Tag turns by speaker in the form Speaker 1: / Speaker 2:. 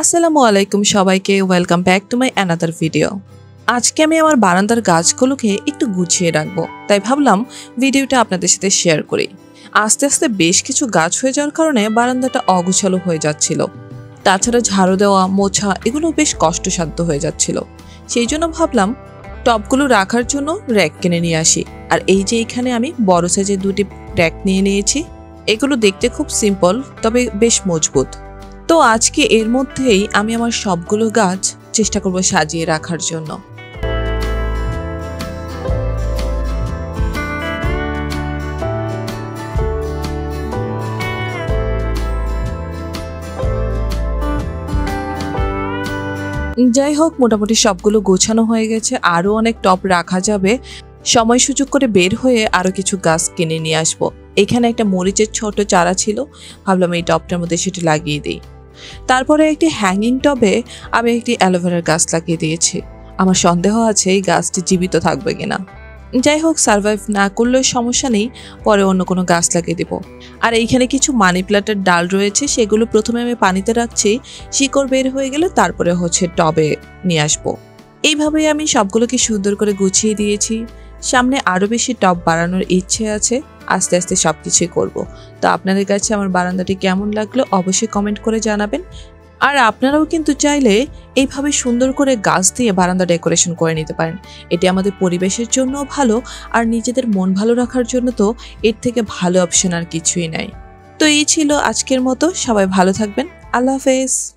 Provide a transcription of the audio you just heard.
Speaker 1: আসসালামু আলাইকুম সবাইকে, welcome back to my another video. আজকে আমি আমার বারান্দার গাছগুলোকে একটু গুছিয়ে রাখবো, তাই ভাবলাম ভিডিওটা আপনাদের সাথে শেয়ার করি। আস্তে আস্তে বেশ কিছু গাছ হয়ে যাওয়ার কারণে বারান্দাটা অগোছালো হয়ে যাচ্ছিল। তাছাড়া ঝাড়ু দেওয়া, মোছা এগুলো বেশ কষ্টসাধ্য হয়ে যাচ্ছিল। সেই জন্য ভাবলাম টবগুলো রাখার জন্য র্যাক কিনে নিয়ে আসি। আর এই যে এখানে আমি বড় সাইজের দুটি র্যাক নিয়ে নিয়েছি। এগুলো দেখতে খুব সিম্পল, তবে বেশ মজবুত। তো আজকে এর মধ্যেই আমি আমার সবগুলো গাছ চেষ্টা করব সাজিয়ে রাখার জন্য। যাই হোক, মোটামুটি সবগুলো গোছানো হয়ে গেছে। আরও অনেক টব রাখা যাবে। সময় সুযোগ করে বের হয়ে আরও কিছু গাছ কিনে নিয়ে আসবো। এখানে একটা মরিচের ছোট চারা ছিল, ভাবলাম এই টবটার মধ্যে সেটা লাগিয়ে দিই। তারপরে একটি হ্যাঙ্গিং টবে আমি একটি অ্যালোভেরার গাছ লাগিয়ে দিয়েছি। আমার সন্দেহ আছে এই গাছটি জীবিত থাকবে কিনা। যাই হোক, সার্ভাইভ না করলেও সমস্যা নেই, পরে অন্য কোনো গাছ লাগিয়ে দেব। আর এইখানে কিছু মানি প্ল্যান্টের ডাল রয়েছে, সেগুলো প্রথমে আমি পানিতে রাখছি। শিকড় বের হয়ে গেলে তারপরে টবে নিয়ে আসবো। এইভাবেই আমি সবগুলোকে সুন্দর করে গুছিয়ে দিয়েছি। সামনে আরও বেশি টব বাড়ানোর ইচ্ছে আছে। আস্তে আস্তে সবকিছুই করব। তো আপনাদের কাছে আমার বারান্দাটি কেমন লাগলো অবশ্যই কমেন্ট করে জানাবেন। আর আপনারাও কিন্তু চাইলে এইভাবে সুন্দর করে গাছ দিয়ে বারান্দা ডেকোরেশন করে নিতে পারেন। এটি আমাদের পরিবেশের জন্যও ভালো, আর নিজেদের মন ভালো রাখার জন্য তো এর থেকে ভালো অপশন আর কিছুই নাই। তো এই ছিল আজকের মতো। সবাই ভালো থাকবেন। আল্লাহ হাফেজ।